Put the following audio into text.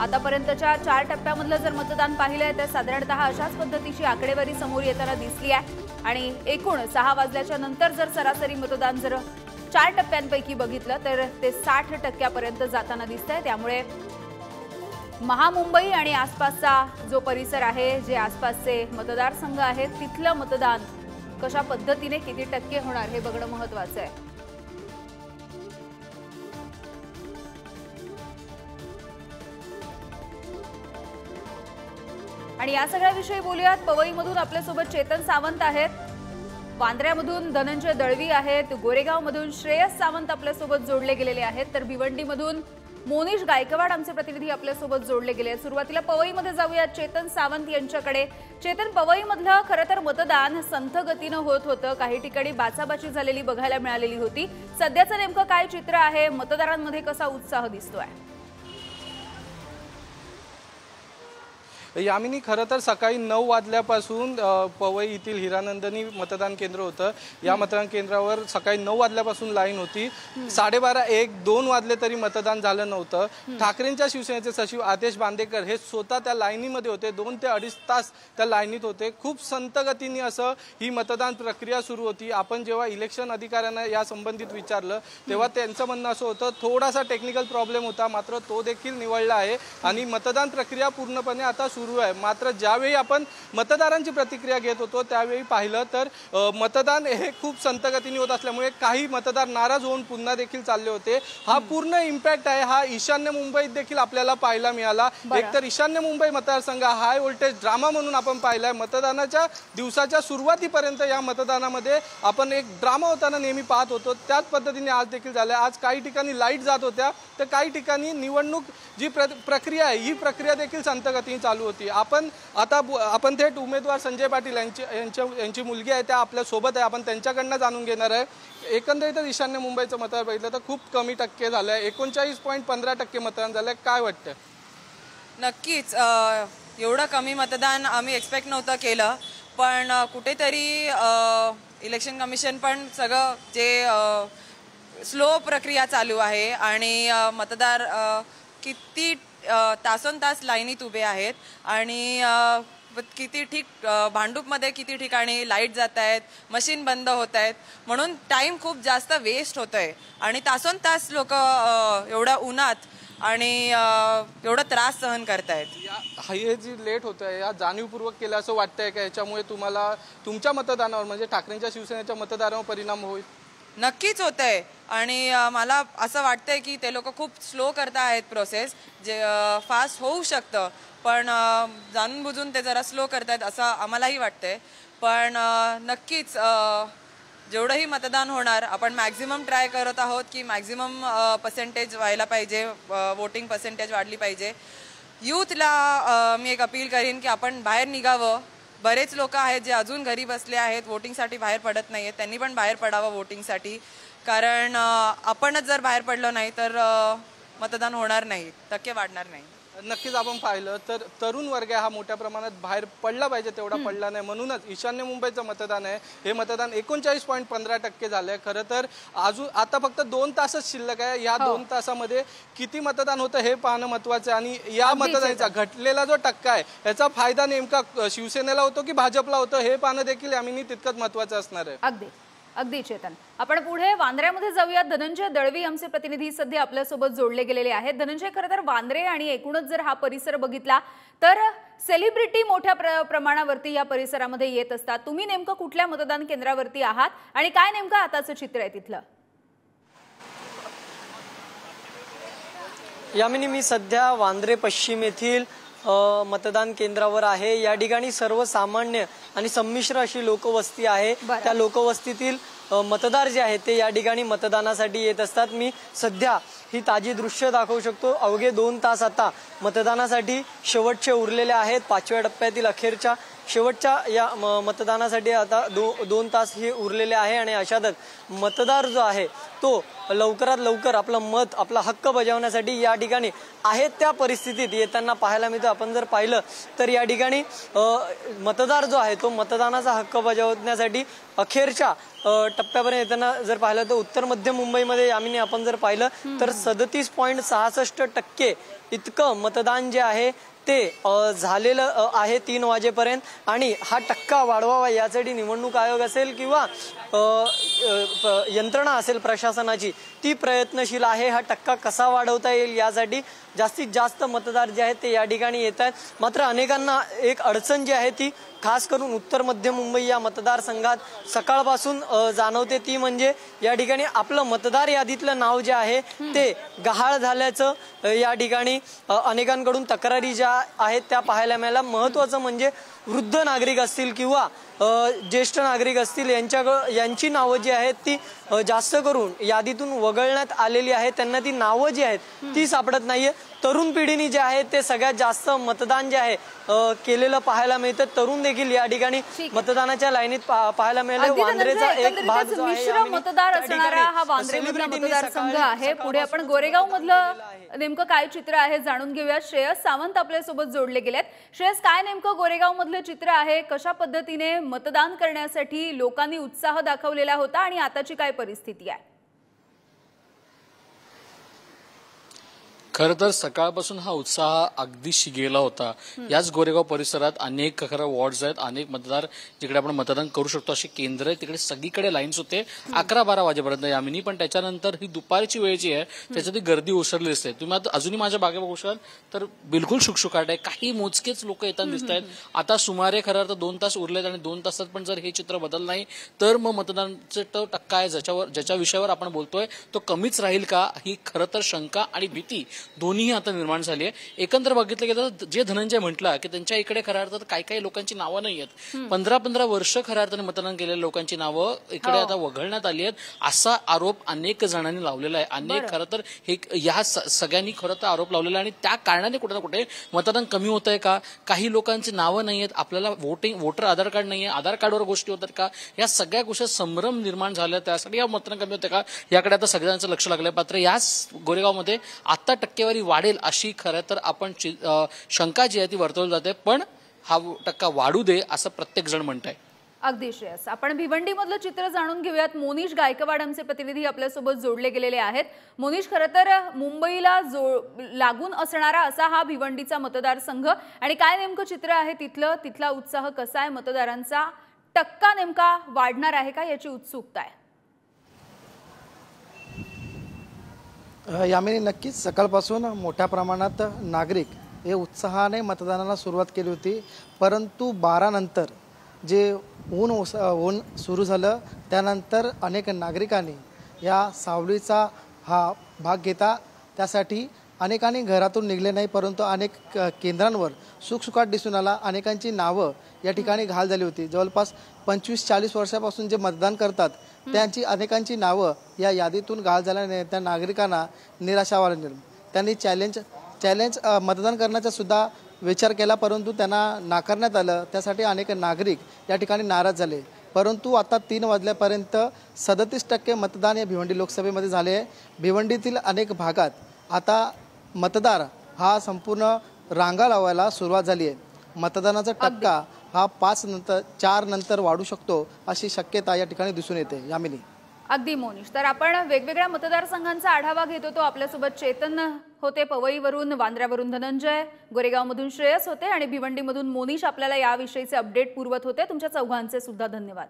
आतापर्यंतच्या 4 टप्प्यामधलं जर मतदान पाहिलंय तर साधारणतः अशाच पद्धतीची आकडेवारी समोर येताना दिसली आहे आणि एकूण 6 वाजल्याच्या नंतर जर सरासरी मतदान जर 4 टप्प्यांपैकी बघितलं तर ते 60% जाताना दिसतंय। त्यामुळे महामुंबई आणि आसपासचा जो परिसर आहे, जे आसपासचे मतदारसंघ आहेत, तिथलं मतदान कशा पद्धतीने किती टक्के होणार हे बघणं महत्त्वाचं आहे। आणि या सगळ्याविषयी बोलूयात। पवईमधून आपल्यासोबत चेतन सावंत आहेत, वांद्र्यामधून धनंजय दळवी आहेत, गोरेगावमधून श्रेयस सावंत आपल्यासोबत जोडले गेलेले आहेत, तर भिवंडीमधून मोनिश गायकवाड आमचे प्रतिनिधी आपल्यासोबत जोडले गेले आहेत। सुरुवातीला पवईमध्ये जाऊया चेतन सावंत यांच्याकडे। चेतन, पवईमधलं खरं तर मतदान संथ गतीनं होत होतं, काही ठिकाणी बाचाबाची झालेली बघायला मिळालेली होती। सध्याचं नेमकं काय चित्र आहे, मतदारांमध्ये कसा उत्साह दिसतोय? यामिनी, खरं तर सकाळी 9 वाजल्यापासून पवई येथील हिरानंदनी मतदान केंद्र होतं। या मतदान केंद्रावर सकाळी 9 वाजल्यापासून लाईन होती। 12:30, 1, 2 वाजले तरी मतदान झालं नव्हतं। ठाकरेंच्या शिवसेनेचे सचिव आदेश बांदेकर हे स्वतः त्या लाईनीमध्ये होते, 2 ते 2.5 तास त्या लाईनीत होते। खूप संत गतीने असं ही मतदान प्रक्रिया सुरू होती। आपण जेव्हा इलेक्शन अधिकाऱ्यांना या संबंधित विचारलं तेव्हा त्यांचं म्हणणं असं होतं, थोडासा टेक्निकल प्रॉब्लेम होता, मात्र तो देखील निवळला आहे आणि मतदान प्रक्रिया पूर्णपणे आता सुरू आहे। मात्र ज्यावेळी आपण मतदारांची प्रतिक्रिया घेत होतो त्यावेळी पाहिलं तर मतदान हे खूप संत गतीने होत असल्यामुळे काही मतदार नाराज होऊन पुन्हा देखील चालले होते। हा पूर्ण इम्पॅक्ट आहे हा ईशान्य मुंबईत देखील आपल्याला पाहायला मिळाला। एकतर ईशान्य मुंबई मतदारसंघ हाय व्होल्टेज ड्रामा म्हणून आपण पाहिलाय। मतदानाच्या दिवसाच्या सुरुवातीपर्यंत या मतदानामध्ये आपण एक ड्रामा होताना नेहमी पाहत होतो, त्याच पद्धतीने आज देखील झालं। आज काही ठिकाणी लाईट जात होत्या तर काही ठिकाणी निवडणूक जी प्रक्रिया आहे ही प्रक्रिया देखील संत गतीने चालू होती। आपण थेट उमेदवार संजय पाटील यांची मुलगी आहे त्या आपल्या सोबत आहे, आपण त्यांच्याकडनं जाणून घेणार आहे। एकंदरीत ईशान्य मुंबईचं मतदान बघितलं तर खूप कमी टक्के झालंय, 39.15% मतदान झालंय। काय वाटतं? नक्कीच एवढं कमी मतदान आम्ही एक्सपेक्ट नव्हतं केलं, पण कुठेतरी इलेक्शन कमिशन पण सगळं जे स्लो प्रक्रिया चालू आहे आणि मतदार किती तासोनतास लाईनीत उभे आहेत आणि किती भांडूपमध्ये किती ठिकाणी लाईट जात आहेत, मशीन बंद होत आहेत, म्हणून टाइम खूप जास्त वेस्ट होतोय आणि तासोनतास लोक एवढ्या उन्हात आणि एवढा त्रास सहन करतायत। हे जी लेट होत आहे या जाणीवपूर्वक केलं असं वाटतंय का? याच्यामुळे तुम्हाला तुमच्या मतदानावर म्हणजे ठाकरेंच्या शिवसेनेच्या मतदारावर परिणाम होईल? नक्कीच होत आहे आणि मला असं वाटतंय की ते लोक खूप स्लो करत आहेत प्रोसेस, जे फास्ट होऊ शकतं, पण जाणून बुजून ते जरा स्लो करतायत असं आम्हालाही वाटतंय। पण नक्कीच जेवढंही मतदान होणार आपण मॅक्झिमम ट्राय करत आहोत की मॅक्झिमम पर्सेंटेज व्हायला पाहिजे, वोटिंग पर्सेंटेज वाढली पाहिजे। यूथला मी एक अपील करीन की आपण बाहेर निघावं। बरेच लोक आहेत जे अजून घरी बसले आहेत, वोटिंगसाठी बाहेर पडत नाही आहेत, त्यांनी पण बाहेर पडावं वोटिंगसाठी, कारण आपणच जर बाहेर पडलो नाही तर मतदान होणार नाही, टक्के वाढणार नाही। नक्कीच आपण पाहिलं तर तरुण वर्ग हा मोठ्या प्रमाणात बाहेर पडला पाहिजे तेवढा पडला नाही, म्हणूनच ईशान्य मुंबईचं मतदान आहे हे मतदान 39.15% झालंय। खरं तर अजून आता फक्त 2 तासच शिल्लक आहे। या 2 तासामध्ये किती मतदान होतं हे पाहणं महत्त्वाचं आहे आणि या मतदानाचा घटलेला जो टक्का आहे याचा फायदा नेमका शिवसेनेला होतो की भाजपला होतो हे पाहणं देखील यामिनी तितकंच महत्त्वाचं असणार आहे। अगदी चेतन, आपण पुढे वांद्र्यामध्ये जाऊयात। धनंजय दळवी आमचे प्रतिनिधी सध्या आपल्यासोबत जोडले गेलेले आहेत। धनंजय, खरं तर वांद्रे आणि एकूणच जर हा परिसर बघितला तर सेलिब्रिटी मोठ्या प्रमाणावरती या परिसरामध्ये येत असतात। तुम्ही नेमकं कुठल्या मतदान केंद्रावरती आहात आणि काय नेमकं आताचं चित्र आहे तिथलं? यामिनी, मी सध्या वांद्रे पश्चिम येथील मतदान केंद्रावर आहे। या ठिकाणी सर्वसामान्य आणि संमिश्र अशी लोकवस्ती आहे। त्या लोकवस्तीतील मतदार जे आहेत ते या ठिकाणी मतदानासाठी येत असतात। मी सध्या ही ताजी दृश्य दाखवू शकतो। अवघे 2 तास आता मतदानासाठी शेवटचे उरलेले आहेत। 5व्या टप्प्यातील अखेरच्या शेवटच्या या मतदानासाठी आता 2 तास हे उरलेले आहे आणि अशातच मतदार जो आहे तो लवकरात लवकर आपलं मत, आपला हक्क बजावण्यासाठी या ठिकाणी आहेत त्या परिस्थितीत येताना पाहायला मिळतं। आपण जर पाहिलं तर या ठिकाणी मतदार जो आहे तो मतदानाचा हक्क बजावण्यासाठी अखेरच्या टप्प्यापर्यंत येताना जर पाहिलं तर उत्तर मध्य मुंबईमध्ये यामिनी आपण जर पाहिलं तर 37.66% इतकं मतदान जे आहे ते झालेलं आहे 3 वाजेपर्यंत आणि हा टक्का वाढवावा यासाठी निवडणूक आयोग असेल किंवा यंत्रणा असेल प्रशासनाची ती प्रयत्नशील आहे। हा टक्का कसा वाढवता येईल यासाठी जास्तीत जास्त मतदार जे आहेत ते या ठिकाणी येत आहेत। मात्र अनेकांना एक अडचण जी आहे ती खास करून उत्तर मध्य मुंबई या मतदारसंघात सकाळपासून जाणवते, ती म्हणजे या ठिकाणी आपलं मतदार यादीतलं नाव जे आहे ते गहाळ झाल्याचं या ठिकाणी अनेकांकडून तक्रारी ज्या आहेत त्या पाहायला मिळाल्या। महत्त्वाचं म्हणजे वृद्ध नागरिक असतील किंवा ज्येष्ठ नागरिक असतील यांची नावं जी आहेत ती जास्त करून यादीतून वगळण्यात आलेली आहेत, त्यांना ती नावं जी आहेत ती सापडत नाहीये। तरुण पिढीने जे आहे ते सगळ्यात जास्त मतदान जे आहे केलेलं पाहायला मिळतं। तरुण देखील या ठिकाणी मतदानाच्या लाईनीत पाहायला मिळाले। वांद्रेचा एक भाग जो आहे मिश्र मतदार असणारा हा वांद्रेमधला मतदारसंघ आहे। पुढे आपण गोरेगाव मधलं नेमकं काय चित्र आहे जाणून घेऊया। श्रेयस सावंत आपल्या सोबत जोडले गेलेत। श्रेयस, काय नेमकं गोरेगाव मधलं चित्र आहे? कशा पद्धतीने मतदान करण्यासाठी लोकांनी उत्साह दाखवलेला होता आणि आताची काय परिस्थिती आहे? खरं तर सकाळपासून हा उत्साह अगदी शिगेला होता। याच गोरेगाव परिसरात अनेक खरं वॉर्ड्स आहेत, अनेक मतदार जिकडे आपण मतदान करू शकतो अशी केंद्र आहे, तिकडे सगळीकडे लाईन्स होते 11-12 वाजेपर्यंत यामिनी। पण त्याच्यानंतर ही दुपारची वेळ जी आहे त्याच्यात गर्दी ओसरली असते। तुम्ही अजूनही माझ्या बागे बघू शकाल तर बिलकुल शुकशुकाट आहे, काही मोजकेच लोक येताना दिसत आहेत। आता सुमारे खरं तर 2 तास उरलेत आणि 2 तासात पण जर हे चित्र बदल नाही तर मग मतदानाचा तो टक्का आहे ज्याच्या विषयावर आपण बोलतोय तो कमीच राहील का, ही खरं तर शंका आणि भीती दोन्ही आता निर्माण झाली आहे। एकंदर बघितलं गेलं तर जे धनंजय म्हटलं की त्यांच्या इकडे खऱ्या अर्थात काही काही लोकांची नावं नाही आहेत, 15-15 वर्ष खऱ्या अर्थाने मतदान केलेल्या लोकांची नावं इकडे आता वगळण्यात आली आहेत असा आरोप अनेक जणांनी लावलेला आहे। अनेक खरं तर हे या सगळ्यांनी खरं तर आरोप लावलेला आणि त्या कारणाने कुठे ना कुठे मतदान कमी होत आहे का, काही लोकांची नावं नाही आहेत, आपल्याला वोटर आधार कार्ड नाहीये, आधार कार्डवर गोष्टी होतात का, या सगळ्या गोष्टी संभ्रम निर्माण झाल्या त्यासाठी या मतदान कमी होते का याकडे आता सगळ्यांचं लक्ष लागलंय। मात्र याच गोरेगावमध्ये आता टक्केवारी वाढेल अशी खरं तर आपण शंका जी आहे ती वर्तवली जाते, पण हा टक्का वाढू दे असं प्रत्येक जण म्हणतंय। अगदी श्रेयस, आपण भिवंडी मधलं चित्र जाणून घेऊयात। मोनिश गायकवाड आमचे प्रतिनिधी आपल्यासोबत जोडले गेलेले आहेत। मोनिश, खरं तर मुंबईला लागून असणारा असा हा भिवंडीचा मतदारसंघ आणि काय नेमकं चित्र आहे तिथला उत्साह कसा आहे, मतदारांचा टक्का नेमका वाढणार आहे का याची उत्सुकता आहे? यामिनी, नक्कीच सकाळपासून मोठ्या प्रमाणात नागरिक हे उत्साहाने मतदानाला सुरुवात केली होती, परंतु 12 नंतर जे ऊन सुरू झालं त्यानंतर अनेक नागरिकांनी या सावलीचा हा भाग घेता त्यासाठी अनेकांनी घरातून निघले नाही, परंतु अनेक केंद्रांवर सुखसुखाट दिसून आला। अनेकांची नावं या ठिकाणी घाल झाली होती। जवळपास 25-40 वर्षापासून जे मतदान करतात त्यांची अनेकांची नावं या यादीतून घाल झाल्याने त्या नागरिकांना निराशा वाढली। त्यांनी चॅलेंज मतदान करण्याचा सुद्धा विचार केला, परंतु त्यांना नाकारण्यात आलं। त्यासाठी अनेक नागरिक या ठिकाणी नाराज झाले। परंतु आता 3 वाजल्यापर्यंत 37% मतदान या भिवंडी लोकसभेमध्ये झाले आहे। भिवंडीतील अनेक भागात आता मतदार हा संपूर्ण रांगा लावायला सुरुवात झाली आहे। मतदानाचा टक्का हा 4 नंतर वाढू शकतो अशी शक्यता या ठिकाणी दिसून येते। यामिनी, अगदी मोनिश, तर आपण वेगवेगळ्या मतदारसंघांचा आढावा घेत होतो। आपल्यासोबत चेतन होते पवईवरून, वांद्र्यावरून धनंजय, गोरेगावमधून श्रेयस होते आणि भिवंडीमधून मोनिश आपल्याला याविषयीचे अपडेट पुरवत होते। तुमच्या चौघांचे सुद्धा धन्यवाद।